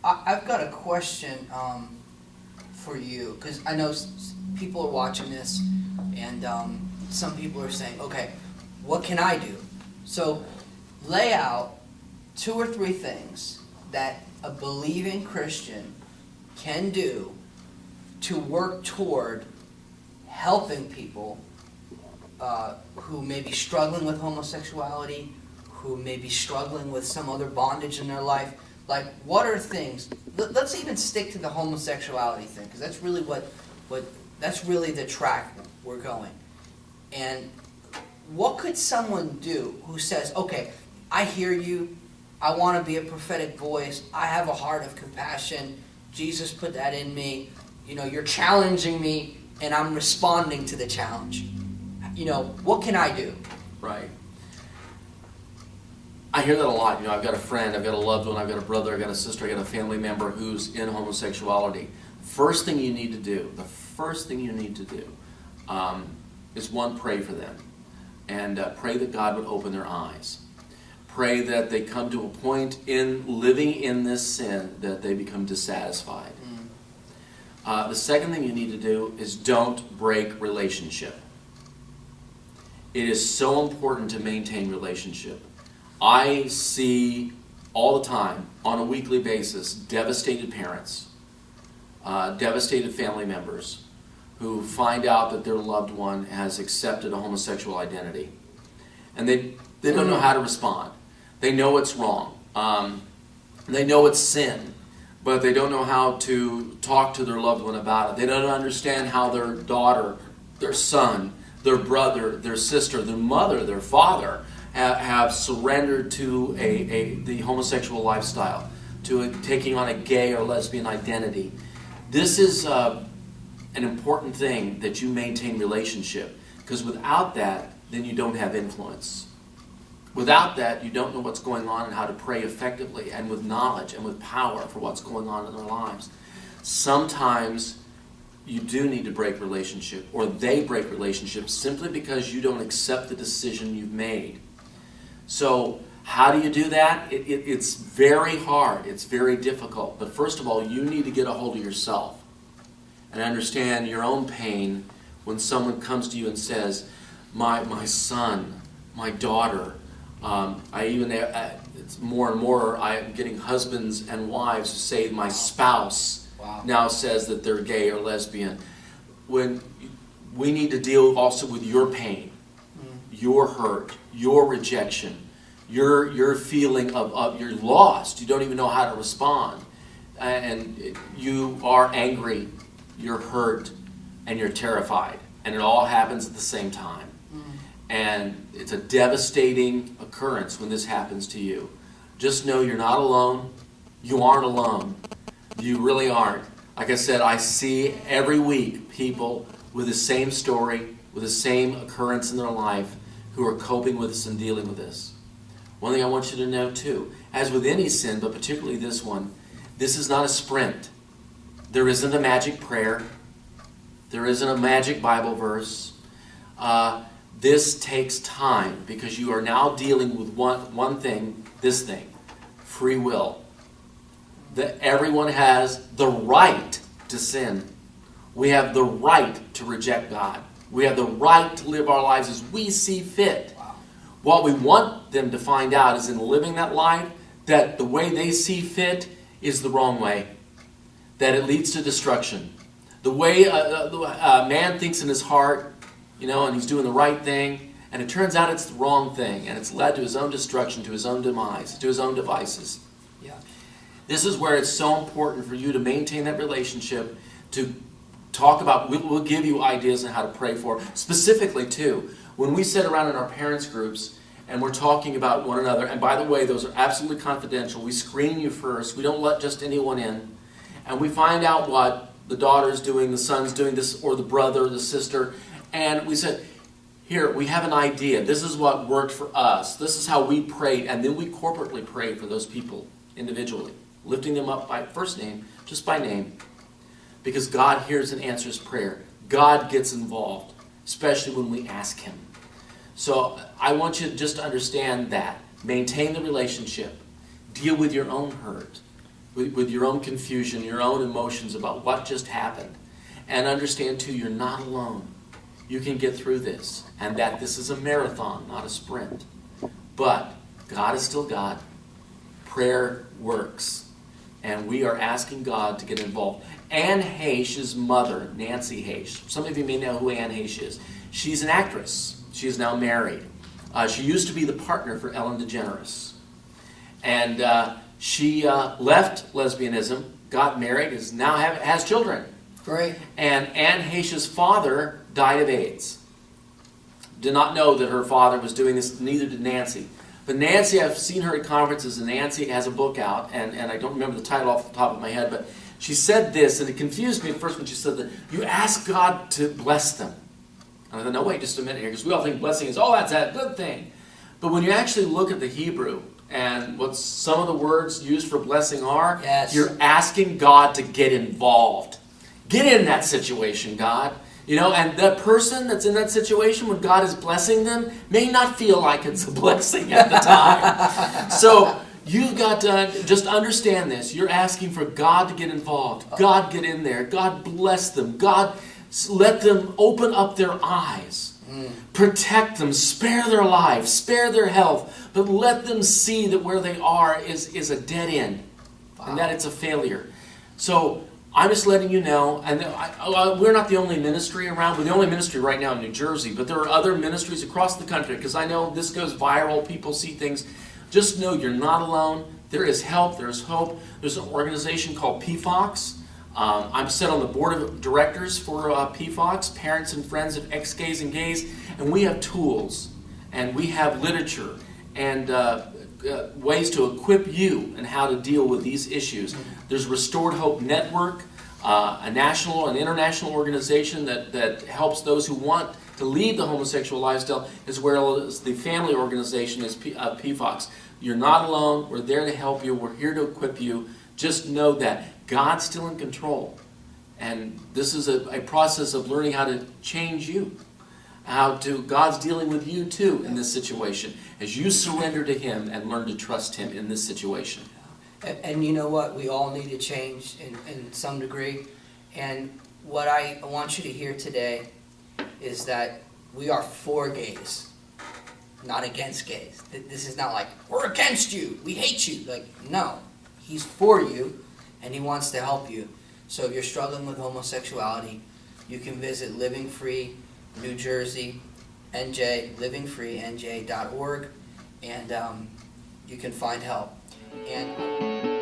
I've got a question for you, because I know people are watching this, and some people are saying, okay, what can I do? So lay out 2 or 3 things that a believing Christian can do to work toward helping people who may be struggling with homosexuality, who may be struggling with some other bondage in their life. Like, what are things? Let's even stick to the homosexuality thing, because that's really that's really the track we're going. And what could someone do who says, okay, I hear you, I want to be a prophetic voice, I have a heart of compassion, Jesus put that in me, you're challenging me, and I'm responding to the challenge. What can I do? Right. I hear that a lot. I've got a friend, I've got a loved one, I've got a brother, I've got a sister, I've got a family member who's in homosexuality. The first thing you need to do is, one, pray for them. And pray that God would open their eyes. Pray that they come to a point in living in this sin that they become dissatisfied. The second thing you need to do is don't break relationship. It is so important to maintain relationship. I see all the time, on a weekly basis, devastated parents, devastated family members who find out that their loved one has accepted a homosexual identity. And they don't know how to respond. They know it's wrong. They know it's sin, but they don't know how to talk to their loved one about it. They don't understand how their daughter, their son, their brother, their sister, their mother, their father have surrendered to the homosexual lifestyle, to taking on a gay or lesbian identity. This is an important thing, that you maintain relationship, because without that, then you don't have influence. Without that, you don't know what's going on and how to pray effectively and with knowledge and with power for what's going on in their lives. Sometimes you do need to break relationship, or they break relationships, simply because you don't accept the decision you've made. So how do you do that? It's very hard. It's very difficult. But first of all, you need to get a hold of yourself and understand your own pain when someone comes to you and says, my son, my daughter, it's more and more, I'm getting husbands and wives who say my spouse now says that they're gay or lesbian. When we need to deal also with your pain, your hurt, your rejection, your feeling of you're lost. You don't even know how to respond. And you are angry, you're hurt, and you're terrified. And it all happens at the same time. And it's a devastating occurrence when this happens to you. Just know you're not alone. You aren't alone. You really aren't. Like I said, I see every week people with the same story, with the same occurrence in their life, who are coping with this and dealing with this. One thing I want you to know too, as with any sin, but particularly this one, this is not a sprint. There isn't a magic prayer. There isn't a magic Bible verse. This takes time, because you are now dealing with one thing, this thing, free will. That everyone has the right to sin. We have the right to reject God. We have the right to live our lives as we see fit. Wow. What we want them to find out is, in living that life, that the way they see fit is the wrong way. That it leads to destruction. The way a man thinks in his heart, and he's doing the right thing, and it turns out it's the wrong thing, and it's led to his own destruction, to his own demise, to his own devices. Yeah. This is where it's so important for you to maintain that relationship, to talk about, we'll give you ideas on how to pray for. Specifically, too, when we sit around in our parents' groups and we're talking about one another, and by the way, those are absolutely confidential. We screen you first. We don't let just anyone in. And we find out what the daughter's doing, the son's doing this, or the brother, the sister. And we said, here, we have an idea. This is what worked for us. This is how we prayed. And then we corporately prayed for those people individually, lifting them up by first name, just by name. Because God hears and answers prayer. God gets involved, especially when we ask Him. So I want you just to understand that. Maintain the relationship. Deal with your own hurt. with your own confusion, your own emotions about what just happened. And understand too, you're not alone. You can get through this. And that this is a marathon, not a sprint. But God is still God. Prayer works. And we are asking God to get involved. Anne Heche's mother, Nancy Heche. Some of you may know who Anne Heche is. She's an actress. She is now married. She used to be the partner for Ellen DeGeneres. And she left lesbianism, got married, has children. Great. And Anne Heche's father died of AIDS. Did not know that her father was doing this, neither did Nancy. But Nancy, I've seen her at conferences, and Nancy has a book out, and I don't remember the title off the top of my head, but she said this, and it confused me at first when she said that you ask God to bless them. And I thought, no, wait just a minute here, because we all think blessing is, oh, that's a good thing. But when you actually look at the Hebrew, and what some of the words used for blessing are, yes, you're asking God to get involved. Get in that situation, God. You know, and that person that's in that situation when God is blessing them may not feel like it's a blessing at the time. So you've got to just understand this. You're asking for God to get involved. God get in there. God bless them. God let them open up their eyes. Protect them. Spare their lives. Spare their health. But let them see that where they are is a dead end. Wow. And that it's a failure. So I'm just letting you know, and we're not the only ministry around. We're the only ministry right now in New Jersey, but there are other ministries across the country, because I know this goes viral, people see things. Just know you're not alone. There is help, there's hope. There's an organization called PFOX. I'm set on the board of directors for PFOX, Parents and Friends of Ex-Gays and Gays, and we have tools, and we have literature, and ways to equip you in how to deal with these issues. There's Restored Hope Network, a national and international organization that helps those who want to leave the homosexual lifestyle, as well as the family organization is PFOX. You're not alone. We're there to help you. We're here to equip you. Just know that God's still in control. And this is a process of learning how to change you. God's dealing with you too in this situation as you surrender to Him and learn to trust Him in this situation. And you know what? We all need to change in some degree. And what I want you to hear today is that we are for gays, not against gays. This is not like, we're against you, we hate you. Like, no. He's for you, and He wants to help you. So if you're struggling with homosexuality, you can visit Living Free New Jersey, NJ, livingfreenj.org, and you can find help. And